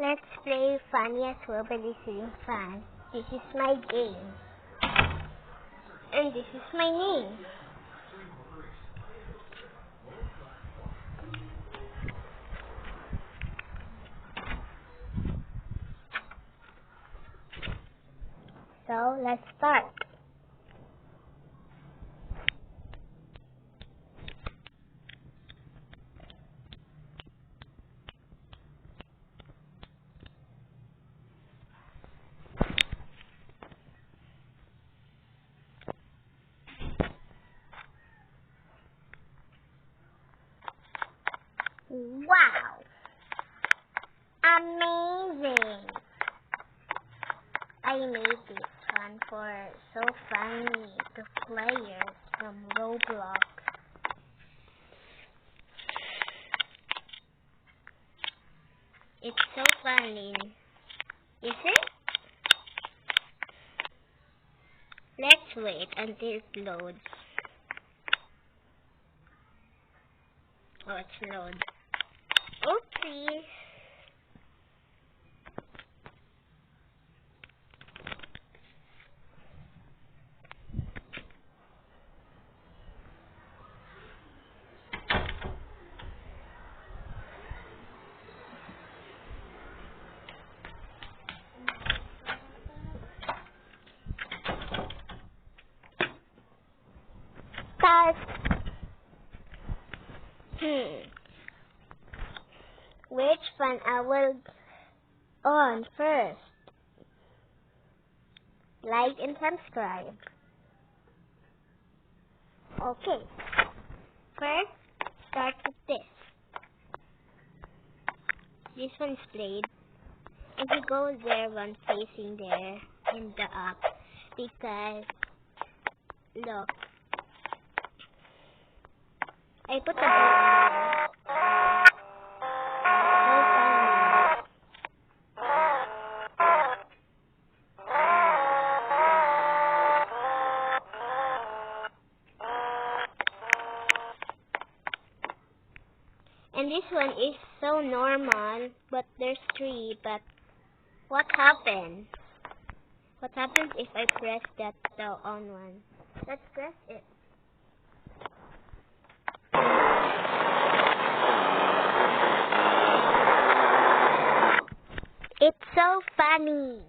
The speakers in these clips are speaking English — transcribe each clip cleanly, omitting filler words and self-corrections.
Let's play funniest wobbly ceiling fan. This is my game. And this is my name. So let's start. Wow! Amazing! I made this one for so funny to players from Roblox. It's so funny, is it? Let's wait until it loads. Oh, it's load. Oopsie. Start. Which one I will on first? Like and subscribe. Okay. First, start with this. This one's played. If you go there, one facing there in the up, because look, I put the ball and this one is so normal, but there's three. But what happened? What happens if I press that the on one? Let's press it. It's so funny.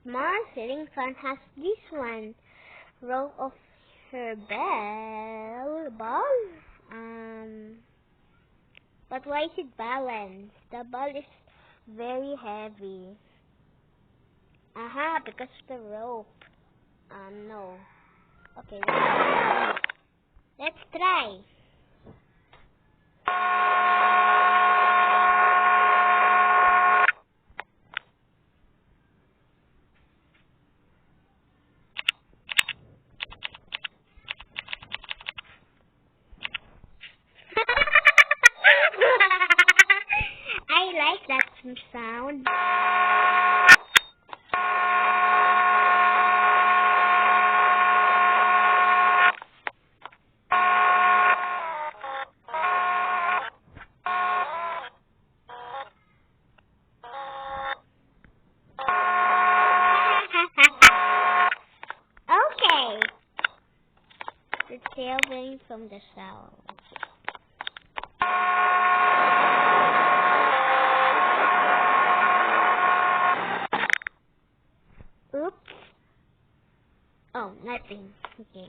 Small ceiling fan has this one row of her ball. But why is it balanced? The ball is very heavy. Aha, because of the rope. No. Okay, let's try. I like that sound. Okay. It's saving from the sound. Oops. Oh, nothing. Okay.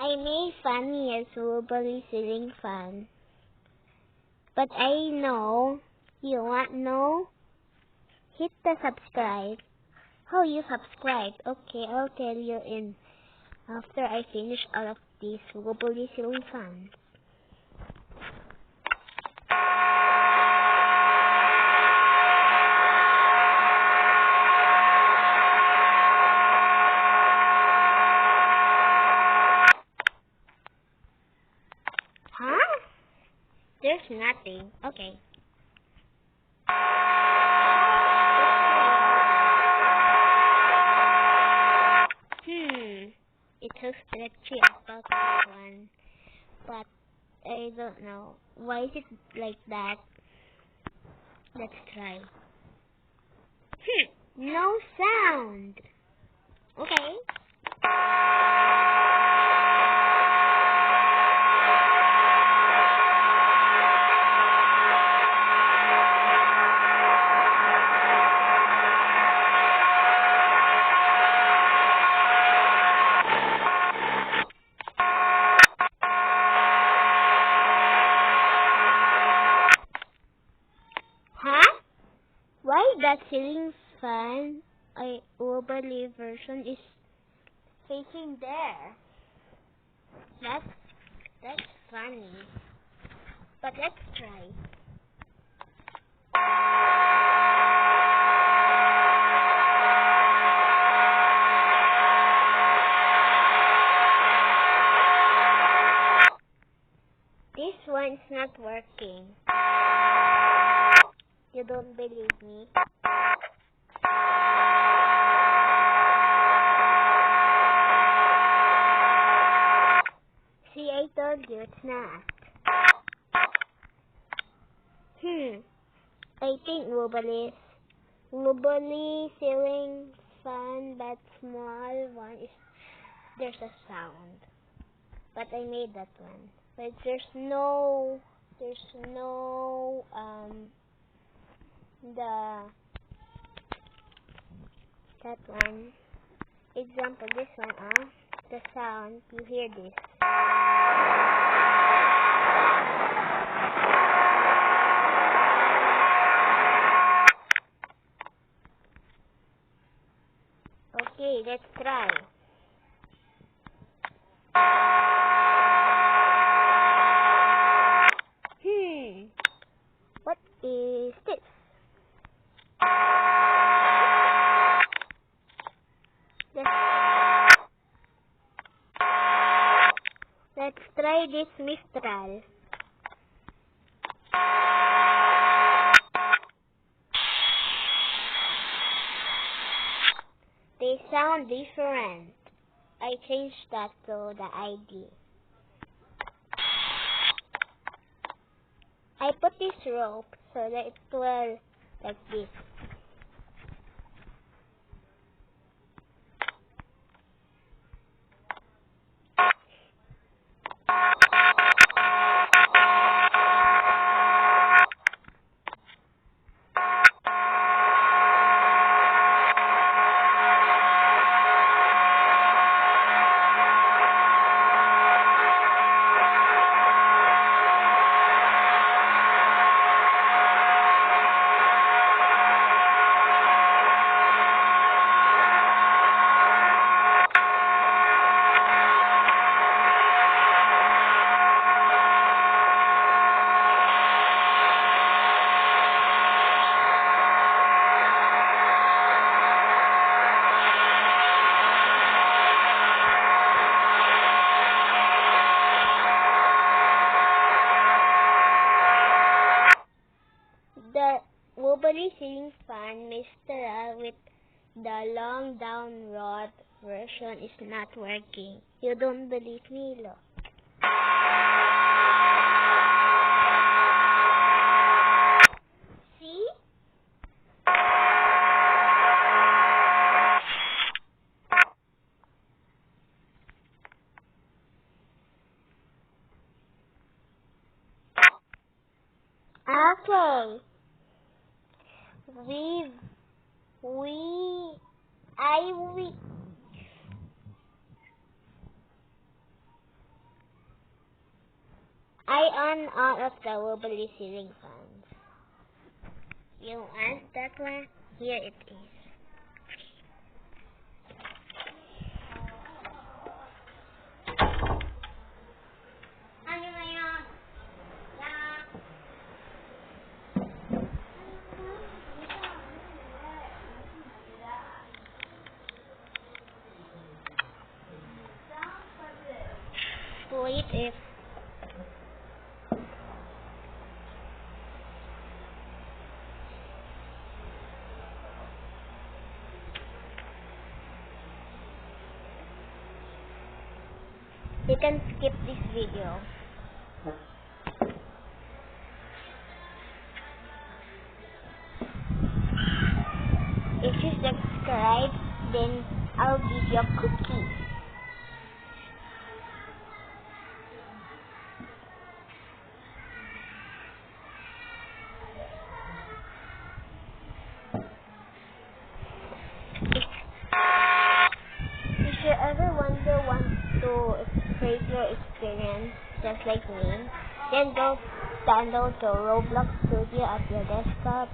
I made funniest wobbly ceiling fan. But I know you want know? Hit the subscribe. How you subscribe? Okay, I'll tell you in after I finish all of these wobbly ceiling fans. Huh? There's nothing. Okay. It looks stretchy about this one, but I don't know. Why is it like that? Let's try. No sound. Okay. Huh? Why that ceiling fan, a wobbly version, is facing there? That's funny. But let's try. This one's not working. You don't believe me? See, I told you it's not. I think wobbly ceiling fan, but small one is there's a sound. But I made that one. But there's no that one. Example, this one, the sound, you hear this. Okay, let's try. What is this? Let's try this Mistral. They sound different. I changed that to the ID. I put this rope so that it will like this. The wobbly ceiling fan Mistral with the long down rod version is not working. You don't believe me, look. See? Okay. I on all of the wobbly ceiling fans. You want that one? Here it is. Wait if You can skip this video. If you subscribe, then I'll give you a cookie. If you ever want to create your experience just like me, then go download the Roblox Studio at your desktop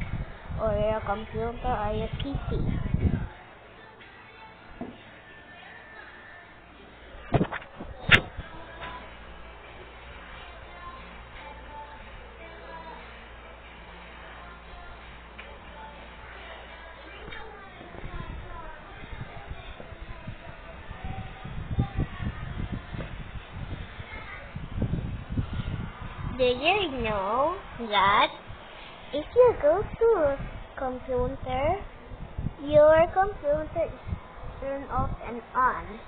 or your computer or your PC. Do you know that if you go to computer, your computer is turned off and on?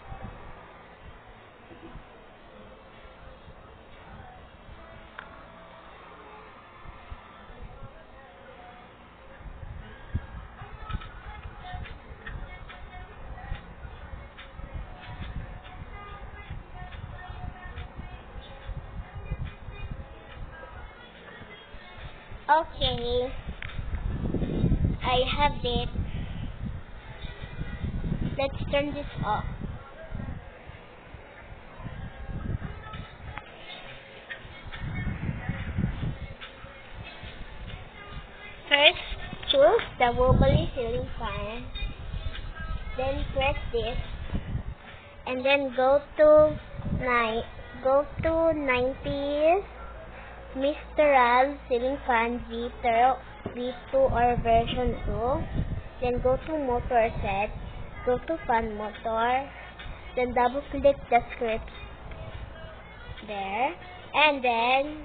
Okay, I have it. Let's turn this off. First, choose the wobbly ceiling fan. Then press this, and then go to 90s. Mr. Raz ceiling fan V2 or version 2. Then go to motor set. Go to fan motor. Then double click the script there. And then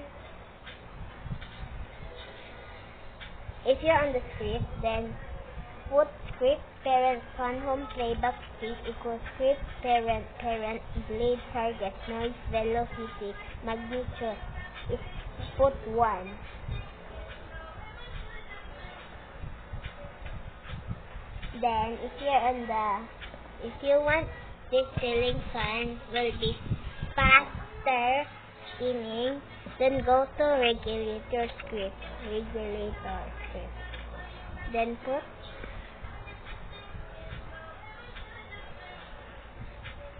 if you're on the script, then put script parent fan home playback speed equals script parent blade target noise velocity magnitude. Put 1. Then if you want this ceiling fan will be faster spinning, then go to regulator script.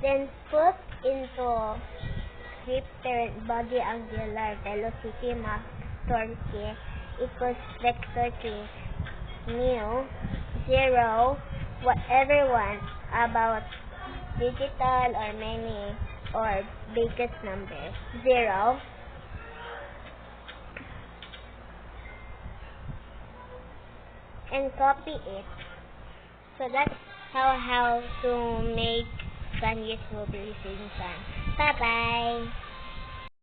Then put into script parent body angular velocity max torque equals vector k mu 0 whatever one about digital or many or biggest number 0 and copy it. So that's how to make Kanye's wobbly ceiling fan. Bye bye.